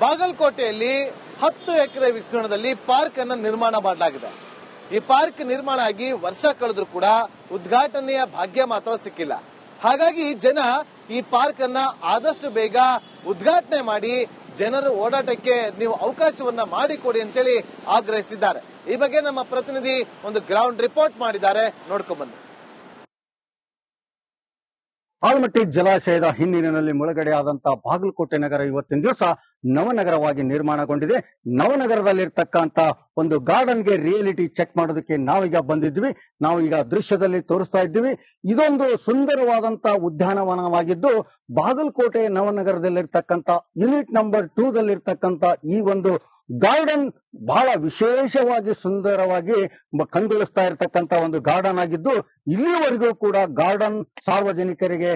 ಬಾಗಲಕೋಟೆಯಲ್ಲಿ 10 ಎಕರೆ ವಿಸ್ತೀರ್ಣದಲ್ಲಿ ಪಾರ್ಕ್ ಅನ್ನು ನಿರ್ಮಾಣ ಮಾಡಲಾಗಿದೆ. ಈ ಪಾರ್ಕ್ ನಿರ್ಮಾಣ ಆಗಿ ವರ್ಷ ಕಳೆದ್ರೂ ಕೂಡ ಉದ್ಘಾಟನೆಯ ಭಾಗ್ಯ ಮಾತ್ರ ಸಿಕ್ಕಿಲ್ಲ. ಹಾಗಾಗಿ ಜನ ಈ ಪಾರ್ಕ್ ಅನ್ನ ಆದಷ್ಟು ಬೇಗ ಉದ್ಘಾಟನೆ ಮಾಡಿ ಜನರ ಓಡಾಟಕ್ಕೆ ನೀವು ಅವಕಾಶವನ್ನ ಮಾಡಿಕೊಡಿ ಅಂತೇಳಿ ಆಗ್ರಹಿಸಿದ್ದಾರೆ. ಈ ಬಗ್ಗೆ ನಮ್ಮ ಪ್ರತಿನಿಧಿ ಒಂದು ಗ್ರೌಂಡ್ ರಿಪೋರ್ಟ್ ಮಾಡಿದ್ದಾರೆ, ನೋಡ್ಕೊಂಡ್ ಬನ್ನಿ. ಆಲಮಟ್ಟಿ ಜಲಾಶಯದ ಹಿನ್ನೀರಿನಲ್ಲಿ ಮುಳುಗಡೆಯಾದಂತಹ ಬಾಗಲಕೋಟೆ ನಗರ ಇವತ್ತಿನ ದಿವಸ ನವನಗರವಾಗಿ ನಿರ್ಮಾಣಗೊಂಡಿದೆ. ನವನಗರದಲ್ಲಿರ್ತಕ್ಕಂತ ಒಂದು ಗಾರ್ಡನ್ಗೆ ರಿಯಾಲಿಟಿ ಚೆಕ್ ಮಾಡೋದಕ್ಕೆ ನಾವೀಗ ಬಂದಿದ್ವಿ. ನಾವು ಈಗ ದೃಶ್ಯದಲ್ಲಿ ತೋರಿಸ್ತಾ ಇದ್ದೀವಿ. ಇದೊಂದು ಸುಂದರವಾದಂತಹ ಉದ್ಯಾನವನವಾಗಿದ್ದು ಬಾಗಲಕೋಟೆ ನವನಗರದಲ್ಲಿರ್ತಕ್ಕಂತ ಯೂನಿಟ್ ನಂಬರ್ 2 ದಲ್ಲಿರ್ತಕ್ಕಂತ ಈ ಒಂದು ಗಾರ್ಡನ್ ಬಹಳ ವಿಶೇಷವಾಗಿ ಸುಂದರವಾಗಿ ಕಂಗೊಳಿಸ್ತಾ ಇರತಕ್ಕಂತ ಒಂದು ಗಾರ್ಡನ್ ಆಗಿದ್ದು, ಇಲ್ಲಿವರೆಗೂ ಕೂಡ ಗಾರ್ಡನ್ ಸಾರ್ವಜನಿಕರಿಗೆ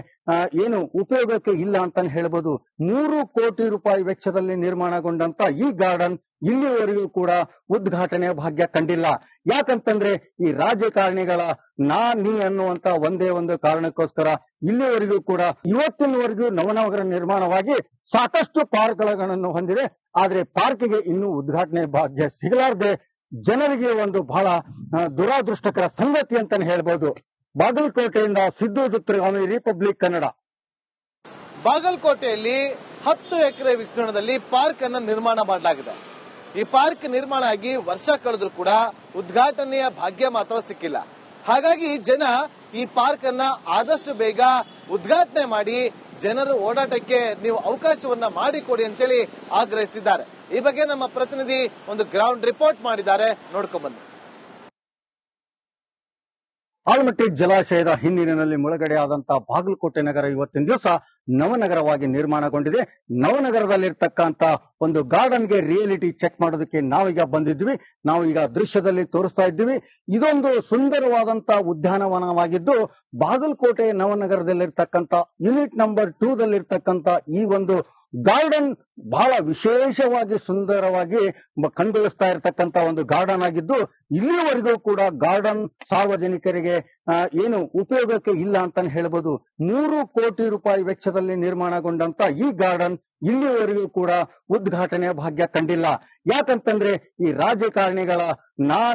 ಏನು ಉಪಯೋಗಕ್ಕೆ ಇಲ್ಲ ಅಂತಾನೆ ಹೇಳ್ಬೋದು. 3 ಕೋಟಿ ರೂಪಾಯಿ ವೆಚ್ಚದಲ್ಲಿ ನಿರ್ಮಾಣಗೊಂಡಂತ ಈ ಗಾರ್ಡನ್ ಇಲ್ಲಿವರೆಗೂ ಕೂಡ ಉದ್ಘಾಟನೆಯ ಭಾಗ್ಯ ಕಂಡಿಲ್ಲ. ಯಾಕಂತಂದ್ರೆ ಈ ರಾಜಕಾರಣಿಗಳ ನೀ ಅನ್ನುವಂತ ಒಂದೇ ಒಂದು ಕಾರಣಕ್ಕೋಸ್ಕರ ಇಲ್ಲಿವರೆಗೂ ಕೂಡ ಇವತ್ತಿನವರೆಗೂ ನವನಗರ ನಿರ್ಮಾಣವಾಗಿ ಸಾಕಷ್ಟು ಪಾರ್ಕ್ಗಳನ್ನು ಹೊಂದಿದೆ. ಆದ್ರೆ ಪಾರ್ಕ್ಗೆ ಇನ್ನೂ ಉದ್ಘಾಟನೆ ಭಾಗ್ಯ ಸಿಗಲಾರದೆ ಜನರಿಗೆ ಒಂದು ಬಹಳ ದುರಾದೃಷ್ಟಕರ ಸಂಗತಿ ಅಂತಾನೆ ಹೇಳ್ಬೋದು. ಬಾಗಲಕೋಟೆಯಿಂದ ಸಿದ್ದು ದುತ್ರಿಗಾಮಿ, ರಿಪಬ್ಲಿಕ್ ಕನ್ನಡ. ಬಾಗಲಕೋಟೆಯಲ್ಲಿ 10 ಎಕರೆ ವಿಸ್ತೀರ್ಣದಲ್ಲಿ ಪಾರ್ಕ್ ಅನ್ನು ನಿರ್ಮಾಣ ಮಾಡಲಾಗಿದೆ. ಈ ಪಾರ್ಕ್ ನಿರ್ಮಾಣ ಆಗಿ ವರ್ಷ ಕಳೆದ್ರೂ ಕೂಡ ಉದ್ಘಾಟನೆಯ ಭಾಗ್ಯ ಮಾತ್ರ ಸಿಕ್ಕಿಲ್ಲ. ಹಾಗಾಗಿ ಜನ ಈ ಪಾರ್ಕ್ ಅನ್ನ ಆದಷ್ಟು ಬೇಗ ಉದ್ಘಾಟನೆ ಮಾಡಿ ಜನರ ಓಡಾಟಕ್ಕೆ ನೀವು ಅವಕಾಶವನ್ನ ಮಾಡಿಕೊಡಿ ಅಂತೇಳಿ ಆಗ್ರಹಿಸಿದ್ದಾರೆ. ಈ ಬಗ್ಗೆ ನಮ್ಮ ಪ್ರತಿನಿಧಿ ಒಂದು ಗ್ರೌಂಡ್ ರಿಪೋರ್ಟ್ ಮಾಡಿದ್ದಾರೆ, ನೋಡ್ಕೊಂಡ್ ಬನ್ನಿ. ಆಲಮಟ್ಟಿ ಜಲಾಶಯದ ಹಿನ್ನೀರಿನಲ್ಲಿ ಮುಳುಗಡೆಯಾದಂತಹ ಬಾಗಲಕೋಟೆ ನಗರ ಇವತ್ತಿನ ದಿವಸ ನವನಗರವಾಗಿ ನಿರ್ಮಾಣಗೊಂಡಿದೆ. ನವನಗರದಲ್ಲಿರ್ತಕ್ಕಂತ ಒಂದು ಗಾರ್ಡನ್ಗೆ ರಿಯಾಲಿಟಿ ಚೆಕ್ ಮಾಡೋದಕ್ಕೆ ನಾವೀಗ ಬಂದಿದ್ವಿ. ನಾವು ಈಗ ದೃಶ್ಯದಲ್ಲಿ ತೋರಿಸ್ತಾ ಇದ್ದೀವಿ. ಇದೊಂದು ಸುಂದರವಾದಂತಹ ಉದ್ಯಾನವನವಾಗಿದ್ದು ಬಾಗಲಕೋಟೆ ನವನಗರದಲ್ಲಿರ್ತಕ್ಕಂತ ಯೂನಿಟ್ ನಂಬರ್ 2 ದಲ್ಲಿರ್ತಕ್ಕಂತ ಈ ಒಂದು ಗಾರ್ಡನ್ ಬಹಳ ವಿಶೇಷವಾಗಿ ಸುಂದರವಾಗಿ ಕಂಗೊಳಿಸ್ತಾ ಇರತಕ್ಕಂತ ಒಂದು ಗಾರ್ಡನ್ ಆಗಿದ್ದು, ಇಲ್ಲಿವರೆಗೂ ಕೂಡ ಗಾರ್ಡನ್ ಸಾರ್ವಜನಿಕರಿಗೆ ಏನು ಉಪಯೋಗಕ್ಕೆ ಇಲ್ಲ ಅಂತಾನೆ ಹೇಳ್ಬೋದು. 3 ಕೋಟಿ ರೂಪಾಯಿ ವೆಚ್ಚದಲ್ಲಿ ನಿರ್ಮಾಣಗೊಂಡಂತ ಈ ಗಾರ್ಡನ್ ಇಲ್ಲಿವರೆಗೂ ಕೂಡ ಉದ್ಘಾಟನೆಯ ಭಾಗ್ಯ ಕಂಡಿಲ್ಲ. ಯಾಕಂತಂದ್ರೆ ಈ ರಾಜಕಾರಣಿಗಳ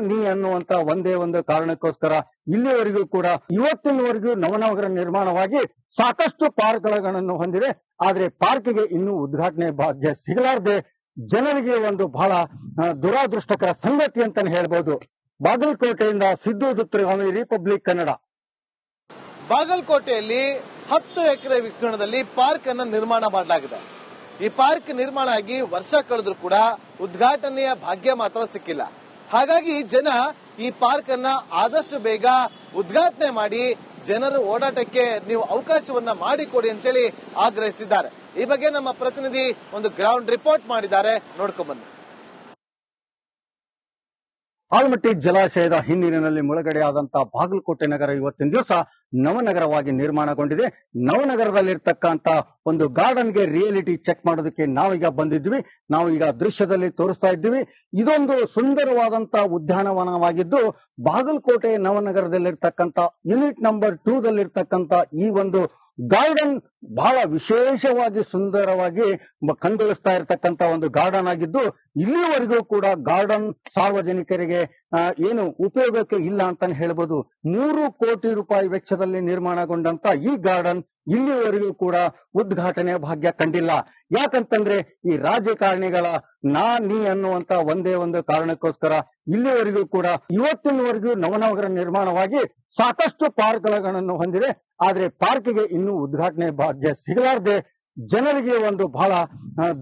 ನೀ ಅನ್ನುವಂತ ಒಂದೇ ಒಂದು ಕಾರಣಕ್ಕೋಸ್ಕರ ಇಲ್ಲಿವರೆಗೂ ಕೂಡ ಇವತ್ತಿನವರೆಗೂ ನವನಗರ ನಿರ್ಮಾಣವಾಗಿ ಸಾಕಷ್ಟು ಪಾರ್ಕ್ಗಳನ್ನು ಹೊಂದಿದೆ. ಆದ್ರೆ ಪಾರ್ಕ್ಗೆ ಇನ್ನೂ ಉದ್ಘಾಟನೆ ಭಾಗ್ಯ ಸಿಗಲಾರದೆ ಜನರಿಗೆ ಒಂದು ಬಹಳ ದುರಾದೃಷ್ಟಕರ ಸಂಗತಿ ಅಂತಾನೆ ಹೇಳ್ಬೋದು. ಬಾಗಲಕೋಟೆಯಿಂದ ಸಿದ್ದು ದುತ್ರಿಗಾಮಿ, ರಿಪಬ್ಲಿಕ್ ಕನ್ನಡ. ಬಾಗಲಕೋಟೆಯಲ್ಲಿ 10 ಎಕರೆ ವಿಸ್ತೀರ್ಣದಲ್ಲಿ ಪಾರ್ಕ್ ಅನ್ನು ನಿರ್ಮಾಣ ಮಾಡಲಾಗಿದೆ. ಈ ಪಾರ್ಕ್ ನಿರ್ಮಾಣ ಆಗಿ ವರ್ಷ ಕಳೆದ್ರೂ ಕೂಡ ಉದ್ಘಾಟನೆಯ ಭಾಗ್ಯ ಮಾತ್ರ ಸಿಕ್ಕಿಲ್ಲ. ಹಾಗಾಗಿ ಜನ ಈ ಪಾರ್ಕ್ ಅನ್ನ ಆದಷ್ಟು ಬೇಗ ಉದ್ಘಾಟನೆ ಮಾಡಿ ಜನರ ಓಡಾಟಕ್ಕೆ ನೀವು ಅವಕಾಶವನ್ನ ಮಾಡಿಕೊಡಿ ಅಂತೇಳಿ ಆಗ್ರಹಿಸಿದ್ದಾರೆ. ಈ ಬಗ್ಗೆ ನಮ್ಮ ಪ್ರತಿನಿಧಿ ಒಂದು ಗ್ರೌಂಡ್ ರಿಪೋರ್ಟ್ ಮಾಡಿದ್ದಾರೆ, ನೋಡ್ಕೊಂಡ್ ಬನ್ನಿ. ಆಲಮಟ್ಟಿ ಜಲಾಶಯದ ಹಿನ್ನೀರಿನಲ್ಲಿ ಮುಳುಗಡೆಯಾದಂತಹ ಬಾಗಲಕೋಟೆ ನಗರ ಇವತ್ತಿನ ದಿವಸ ನವನಗರವಾಗಿ ನಿರ್ಮಾಣಗೊಂಡಿದೆ. ನವನಗರದಲ್ಲಿರ್ತಕ್ಕಂತ ಒಂದು ಗಾರ್ಡನ್ಗೆ ರಿಯಾಲಿಟಿ ಚೆಕ್ ಮಾಡೋದಕ್ಕೆ ನಾವೀಗ ಬಂದಿದ್ವಿ. ನಾವು ಈಗ ದೃಶ್ಯದಲ್ಲಿ ತೋರಿಸ್ತಾ ಇದ್ದೀವಿ. ಇದೊಂದು ಸುಂದರವಾದಂತಹ ಉದ್ಯಾನವನವಾಗಿದ್ದು ಬಾಗಲಕೋಟೆ ನವನಗರದಲ್ಲಿರ್ತಕ್ಕಂತ ಯೂನಿಟ್ ನಂಬರ್ 2 ದಲ್ಲಿರ್ತಕ್ಕಂತ ಈ ಒಂದು ಗಾರ್ಡನ್ ಬಹಳ ವಿಶೇಷವಾಗಿ ಸುಂದರವಾಗಿ ಕಂಗೊಳಿಸ್ತಾ ಇರತಕ್ಕಂತ ಒಂದು ಗಾರ್ಡನ್ ಆಗಿದ್ದು, ಇಲ್ಲಿವರೆಗೂ ಕೂಡ ಗಾರ್ಡನ್ ಸಾರ್ವಜನಿಕರಿಗೆ ಏನು ಉಪಯೋಗಕ್ಕೆ ಇಲ್ಲ ಅಂತಾನೆ ಹೇಳ್ಬೋದು. 3 ಕೋಟಿ ರೂಪಾಯಿ ವೆಚ್ಚದಲ್ಲಿ ನಿರ್ಮಾಣಗೊಂಡಂತ ಈ ಗಾರ್ಡನ್ ಇಲ್ಲಿವರೆಗೂ ಕೂಡ ಉದ್ಘಾಟನೆಯ ಭಾಗ್ಯ ಕಂಡಿಲ್ಲ. ಯಾಕಂತಂದ್ರೆ ಈ ರಾಜಕಾರಣಿಗಳ ನೀ ಅನ್ನುವಂತ ಒಂದೇ ಒಂದು ಕಾರಣಕ್ಕೋಸ್ಕರ ಇಲ್ಲಿವರೆಗೂ ಕೂಡ ಇವತ್ತಿನವರೆಗೂ ನವನಗರ ನಿರ್ಮಾಣವಾಗಿ ಸಾಕಷ್ಟು ಪಾರ್ಕ್ಗಳನ್ನು ಹೊಂದಿದೆ. ಆದ್ರೆ ಪಾರ್ಕ್ಗೆ ಇನ್ನೂ ಉದ್ಘಾಟನೆ ಭಾಗ್ಯ ಸಿಗಲಾರದೆ ಜನರಿಗೆ ಒಂದು ಬಹಳ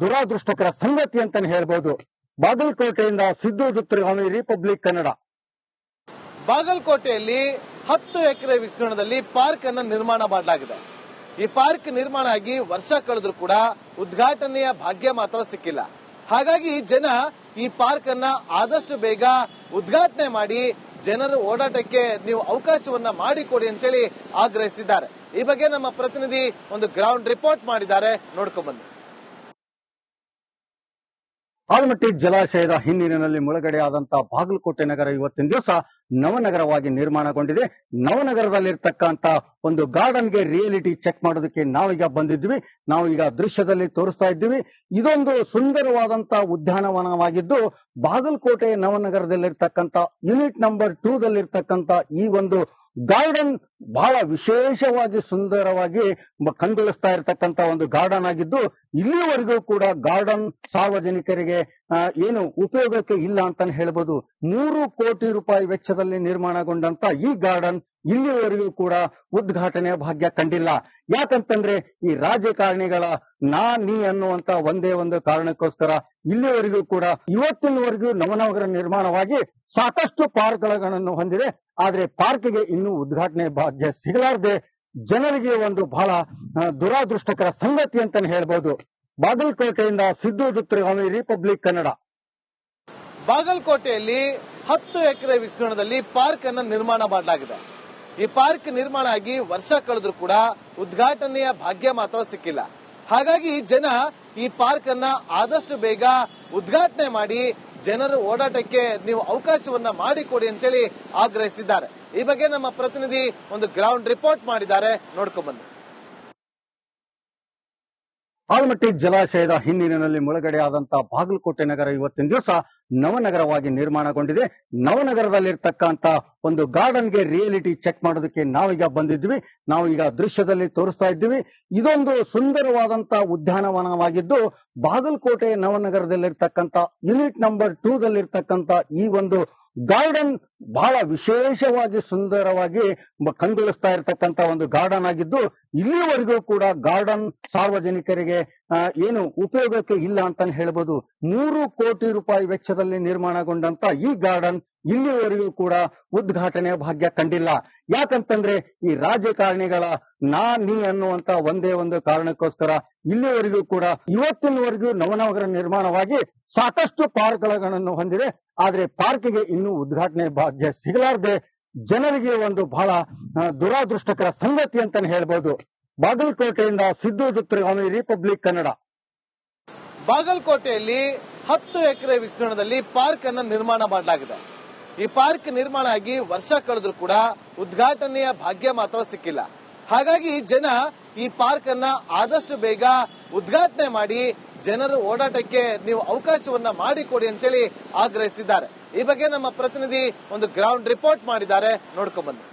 ದುರಾದೃಷ್ಟಕರ ಸಂಗತಿ ಅಂತಾನೆ ಹೇಳ್ಬೋದು. ಬಾಗಲಕೋಟೆಯಿಂದ ಸಿದ್ದು ದುತ್ರಿಗಾಮಿ, ರಿಪಬ್ಲಿಕ್ ಕನ್ನಡ. ಬಾಗಲಕೋಟೆಯಲ್ಲಿ 10 ಎಕರೆ ವಿಸ್ತೀರ್ಣದಲ್ಲಿ ಪಾರ್ಕ್ ಅನ್ನು ನಿರ್ಮಾಣ ಮಾಡಲಾಗಿದೆ. ಈ ಪಾರ್ಕ್ ನಿರ್ಮಾಣ ಆಗಿ ವರ್ಷ ಕಳೆದ್ರೂ ಕೂಡ ಉದ್ಘಾಟನೆಯ ಭಾಗ್ಯ ಮಾತ್ರ ಸಿಕ್ಕಿಲ್ಲ. ಹಾಗಾಗಿ ಜನ ಈ ಪಾರ್ಕ್ ಅನ್ನ ಆದಷ್ಟು ಬೇಗ ಉದ್ಘಾಟನೆ ಮಾಡಿ ಜನರ ಓಡಾಟಕ್ಕೆ ನೀವು ಅವಕಾಶವನ್ನ ಮಾಡಿಕೊಡಿ ಅಂತೇಳಿ ಆಗ್ರಹಿಸಿದ್ದಾರೆ. ಈ ಬಗ್ಗೆ ನಮ್ಮ ಪ್ರತಿನಿಧಿ ಒಂದು ಗ್ರೌಂಡ್ ರಿಪೋರ್ಟ್ ಮಾಡಿದ್ದಾರೆ, ನೋಡ್ಕೊಂಡ್ ಬನ್ನಿ. ಆಲಮಟ್ಟಿ ಜಲಾಶಯದ ಹಿನ್ನೀರಿನಲ್ಲಿ ಮುಳುಗಡೆಯಾದಂತಹ ಬಾಗಲಕೋಟೆ ನಗರ ಇವತ್ತಿನ ದಿವಸ ನವನಗರವಾಗಿ ನಿರ್ಮಾಣಗೊಂಡಿದೆ. ನವನಗರದಲ್ಲಿರ್ತಕ್ಕಂತ ಒಂದು ಗಾರ್ಡನ್ಗೆ ರಿಯಾಲಿಟಿ ಚೆಕ್ ಮಾಡೋದಕ್ಕೆ ನಾವೀಗ ಬಂದಿದ್ವಿ. ನಾವು ಈಗ ದೃಶ್ಯದಲ್ಲಿ ತೋರಿಸ್ತಾ ಇದ್ದೀವಿ. ಇದೊಂದು ಸುಂದರವಾದಂತ ಉದ್ಯಾನವನವಾಗಿದ್ದು ಬಾಗಲಕೋಟೆ ನವನಗರದಲ್ಲಿರ್ತಕ್ಕಂಥ ಯೂನಿಟ್ ನಂಬರ್ 2 ದಲ್ಲಿರ್ತಕ್ಕಂಥ ಈ ಒಂದು ಗಾರ್ಡನ್ ಬಹಳ ವಿಶೇಷವಾಗಿ ಸುಂದರವಾಗಿ ಕಂಗೊಳಿಸ್ತಾ ಇರತಕ್ಕಂತ ಒಂದು ಗಾರ್ಡನ್ ಆಗಿದ್ದು, ಇಲ್ಲಿವರೆಗೂ ಕೂಡ ಗಾರ್ಡನ್ ಸಾರ್ವಜನಿಕರಿಗೆ ಏನು ಉಪಯೋಗಕ್ಕೆ ಇಲ್ಲ ಅಂತಾನೆ ಹೇಳ್ಬೋದು. 3 ಕೋಟಿ ರೂಪಾಯಿ ವೆಚ್ಚದಲ್ಲಿ ನಿರ್ಮಾಣಗೊಂಡಂತ ಈ ಗಾರ್ಡನ್ ಇಲ್ಲಿವರೆಗೂ ಕೂಡ ಉದ್ಘಾಟನೆಯ ಭಾಗ್ಯ ಕಂಡಿಲ್ಲ. ಯಾಕಂತಂದ್ರೆ ಈ ರಾಜಕಾರಣಿಗಳ ನೀ ಅನ್ನುವಂತ ಒಂದೇ ಒಂದು ಕಾರಣಕ್ಕೋಸ್ಕರ ಇಲ್ಲಿವರೆಗೂ ಕೂಡ ಇವತ್ತಿನವರೆಗೂ ನವನಗರ ನಿರ್ಮಾಣವಾಗಿ ಸಾಕಷ್ಟು ಪಾರ್ಕ್ಗಳನ್ನು ಹೊಂದಿದೆ. ಆದ್ರೆ ಪಾರ್ಕ್ಗೆ ಇನ್ನೂ ಉದ್ಘಾಟನೆ ಭಾಗ್ಯ ಸಿಗಲಾರದೆ ಜನರಿಗೆ ಒಂದು ಬಹಳ ದುರಾದೃಷ್ಟಕರ ಸಂಗತಿ ಅಂತಾನೆ ಹೇಳ್ಬೋದು. ಬಾಗಲಕೋಟೆಯಿಂದ ಸಿದ್ದು ದುತ್ರಿಗಾಮಿ, ರಿಪಬ್ಲಿಕ್ ಕನ್ನಡ. ಬಾಗಲಕೋಟೆಯಲ್ಲಿ 10 ಎಕರೆ ವಿಸ್ತೀರ್ಣದಲ್ಲಿ ಪಾರ್ಕ್ ಅನ್ನು ನಿರ್ಮಾಣ ಮಾಡಲಾಗಿದೆ. ಈ ಪಾರ್ಕ್ ನಿರ್ಮಾಣ ಆಗಿ ವರ್ಷ ಕಳೆದ್ರೂ ಕೂಡ ಉದ್ಘಾಟನೆಯ ಭಾಗ್ಯ ಮಾತ್ರ ಸಿಕ್ಕಿಲ್ಲ. ಹಾಗಾಗಿ ಜನ ಈ ಪಾರ್ಕ್ ಅನ್ನ ಆದಷ್ಟು ಬೇಗ ಉದ್ಘಾಟನೆ ಮಾಡಿ ಜನರ ಓಡಾಟಕ್ಕೆ ನೀವು ಅವಕಾಶವನ್ನ ಮಾಡಿಕೊಡಿ ಅಂತೇಳಿ ಆಗ್ರಹಿಸಿದ್ದಾರೆ. ಈ ಬಗ್ಗೆ ನಮ್ಮ ಪ್ರತಿನಿಧಿ ಒಂದು ಗ್ರೌಂಡ್ ರಿಪೋರ್ಟ್ ಮಾಡಿದ್ದಾರೆ, ನೋಡ್ಕೊಂಡ್ ಬನ್ನಿ. ಆಲಮಟ್ಟಿ ಜಲಾಶಯದ ಹಿನ್ನೀರಿನಲ್ಲಿ ಮುಳುಗಡೆಯಾದಂತಹ ಬಾಗಲಕೋಟೆ ನಗರ ಇವತ್ತಿನ ದಿವಸ ನವನಗರವಾಗಿ ನಿರ್ಮಾಣಗೊಂಡಿದೆ. ನವನಗರದಲ್ಲಿರ್ತಕ್ಕಂಥ ಒಂದು ಗಾರ್ಡನ್ಗೆ ರಿಯಾಲಿಟಿ ಚೆಕ್ ಮಾಡೋದಕ್ಕೆ ನಾವೀಗ ಬಂದಿದ್ವಿ. ನಾವು ಈಗ ದೃಶ್ಯದಲ್ಲಿ ತೋರಿಸ್ತಾ ಇದ್ದೀವಿ. ಇದೊಂದು ಸುಂದರವಾದಂತ ಉದ್ಯಾನವನವಾಗಿದ್ದು ಬಾಗಲಕೋಟೆ ನವನಗರದಲ್ಲಿರ್ತಕ್ಕಂಥ ಯೂನಿಟ್ ನಂಬರ್ 2 ದಲ್ಲಿರ್ತಕ್ಕಂಥ ಈ ಒಂದು ಗಾರ್ಡನ್ ಬಹಳ ವಿಶೇಷವಾಗಿ ಸುಂದರವಾಗಿ ಕಂಗೊಳಿಸ್ತಾ ಇರತಕ್ಕಂತ ಒಂದು ಗಾರ್ಡನ್ ಆಗಿದ್ದು, ಇಲ್ಲಿವರೆಗೂ ಕೂಡ ಗಾರ್ಡನ್ ಸಾರ್ವಜನಿಕರಿಗೆ ಏನು ಉಪಯೋಗಕ್ಕೆ ಇಲ್ಲ ಅಂತಾನೆ ಹೇಳ್ಬೋದು. 3 ಕೋಟಿ ರೂಪಾಯಿ ವೆಚ್ಚದಲ್ಲಿ ನಿರ್ಮಾಣಗೊಂಡಂತ ಈ ಗಾರ್ಡನ್ ಇಲ್ಲಿವರೆಗೂ ಕೂಡ ಉದ್ಘಾಟನೆಯ ಭಾಗ್ಯ ಕಂಡಿಲ್ಲ. ಯಾಕಂತಂದ್ರೆ ಈ ರಾಜಕಾರಣಿಗಳ ನೀ ಅನ್ನುವಂತ ಒಂದೇ ಒಂದು ಕಾರಣಕ್ಕೋಸ್ಕರ ಇಲ್ಲಿವರೆಗೂ ಕೂಡ ಇವತ್ತಿನವರೆಗೂ ನವನಗರ ನಿರ್ಮಾಣವಾಗಿ ಸಾಕಷ್ಟು ಪಾರ್ಕ್ಗಳನ್ನು ಹೊಂದಿದೆ. ಆದ್ರೆ ಪಾರ್ಕ್ಗೆ ಇನ್ನೂ ಉದ್ಘಾಟನೆ ಭಾಗ್ಯ ಸಿಗಲಾರದೆ ಜನರಿಗೆ ಒಂದು ಬಹಳ ದುರಾದೃಷ್ಟಕರ ಸಂಗತಿ ಅಂತಾನೆ ಹೇಳ್ಬೋದು. ಬಾಗಲಕೋಟೆಯಿಂದ ಸಿದ್ದು ದುತ್ರಿಗಾಮಿ, ರಿಪಬ್ಲಿಕ್ ಕನ್ನಡ. ಬಾಗಲಕೋಟೆಯಲ್ಲಿ 10 ಎಕರೆ ವಿಸ್ತೀರ್ಣದಲ್ಲಿ ಪಾರ್ಕ್ ಅನ್ನು ನಿರ್ಮಾಣ ಮಾಡಲಾಗಿದೆ. ಈ ಪಾರ್ಕ್ ನಿರ್ಮಾಣ ಆಗಿ ವರ್ಷ ಕಳೆದ್ರೂ ಕೂಡ ಉದ್ಘಾಟನೆಯ ಭಾಗ್ಯ ಮಾತ್ರ ಸಿಕ್ಕಿಲ್ಲ. ಹಾಗಾಗಿ ಜನ ಈ ಪಾರ್ಕ್ ಅನ್ನ ಆದಷ್ಟು ಬೇಗ ಉದ್ಘಾಟನೆ ಮಾಡಿ ಜನರ ಓಡಾಟಕ್ಕೆ ನೀವು ಅವಕಾಶವನ್ನ ಮಾಡಿಕೊಡಿ ಅಂತೇಳಿ ಆಗ್ರಹಿಸಿದ್ದಾರೆ. ಈ ಬಗ್ಗೆ ನಮ್ಮ ಪ್ರತಿನಿಧಿ ಒಂದು ಗ್ರೌಂಡ್ ರಿಪೋರ್ಟ್ ಮಾಡಿದ್ದಾರೆ, ನೋಡ್ಕೊಂಡ್ ಬನ್ನಿ.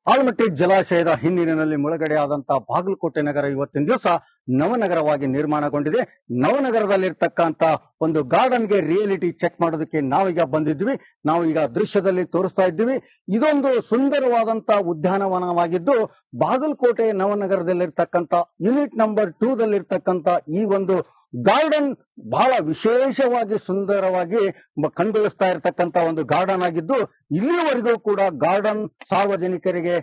ಆಲಮಟ್ಟಿ ಜಲಾಶಯದ ಹಿನ್ನೀರಿನಲ್ಲಿ ಮುಳುಗಡೆಯಾದಂತಹ ಬಾಗಲಕೋಟೆ ನಗರ ಇವತ್ತಿನ ದಿವಸ ನವನಗರವಾಗಿ ನಿರ್ಮಾಣಗೊಂಡಿದೆ. ನವನಗರದಲ್ಲಿರ್ತಕ್ಕಂಥ ಒಂದು ಗಾರ್ಡನ್ಗೆ ರಿಯಾಲಿಟಿ ಚೆಕ್ ಮಾಡೋದಕ್ಕೆ ನಾವೀಗ ಬಂದಿದ್ವಿ. ನಾವು ಈಗ ದೃಶ್ಯದಲ್ಲಿ ತೋರಿಸ್ತಾ ಇದ್ದೀವಿ. ಇದೊಂದು ಸುಂದರವಾದಂತ ಉದ್ಯಾನವನವಾಗಿದ್ದು ಬಾಗಲಕೋಟೆ ನವನಗರದಲ್ಲಿರ್ತಕ್ಕಂಥ ಯೂನಿಟ್ ನಂಬರ್ 2 ದಲ್ಲಿರ್ತಕ್ಕಂಥ ಈ ಒಂದು ಗಾರ್ಡನ್ ಬಹಳ ವಿಶೇಷವಾಗಿ ಸುಂದರವಾಗಿ ಕಂಗೊಳಿಸ್ತಾ ಇರತಕ್ಕಂತ ಒಂದು ಗಾರ್ಡನ್ ಆಗಿದ್ದು, ಇಲ್ಲಿವರೆಗೂ ಕೂಡ ಗಾರ್ಡನ್ ಸಾರ್ವಜನಿಕರಿಗೆ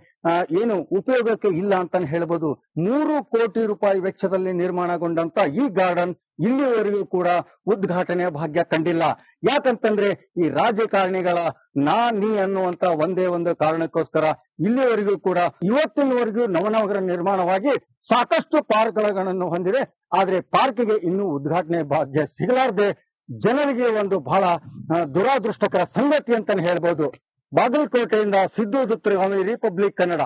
ಏನು ಉಪಯೋಗಕ್ಕೆ ಇಲ್ಲ ಅಂತಾನೆ ಹೇಳ್ಬೋದು. 3 ಕೋಟಿ ರೂಪಾಯಿ ವೆಚ್ಚದಲ್ಲಿ ನಿರ್ಮಾಣಗೊಂಡಂತ ಈ ಗಾರ್ಡನ್ ಇಲ್ಲಿವರೆಗೂ ಕೂಡ ಉದ್ಘಾಟನೆಯ ಭಾಗ್ಯ ಕಂಡಿಲ್ಲ. ಯಾಕಂತಂದ್ರೆ ಈ ರಾಜಕಾರಣಿಗಳ ನೀ ಅನ್ನುವಂತ ಒಂದೇ ಒಂದು ಕಾರಣಕ್ಕೋಸ್ಕರ ಇಲ್ಲಿವರೆಗೂ ಕೂಡ ಇವತ್ತಿನವರೆಗೂ ನವನಗರ ನಿರ್ಮಾಣವಾಗಿ ಸಾಕಷ್ಟು ಪಾರ್ಕ್ಗಳನ್ನು ಹೊಂದಿದೆ. ಆದ್ರೆ ಪಾರ್ಕ್ಗೆ ಇನ್ನೂ ಉದ್ಘಾಟನೆ ಭಾಗ್ಯ ಸಿಗಲಾರದೆ ಜನರಿಗೆ ಒಂದು ಬಹಳ ದುರಾದೃಷ್ಟಕರ ಸಂಗತಿ ಅಂತಾನೆ ಹೇಳ್ಬೋದು. ಬಾಗಲಕೋಟೆಯಿಂದ ಸಿದ್ದು ದುತ್ರಿಗಾಮಿ, ರಿಪಬ್ಲಿಕ್ ಕನ್ನಡ.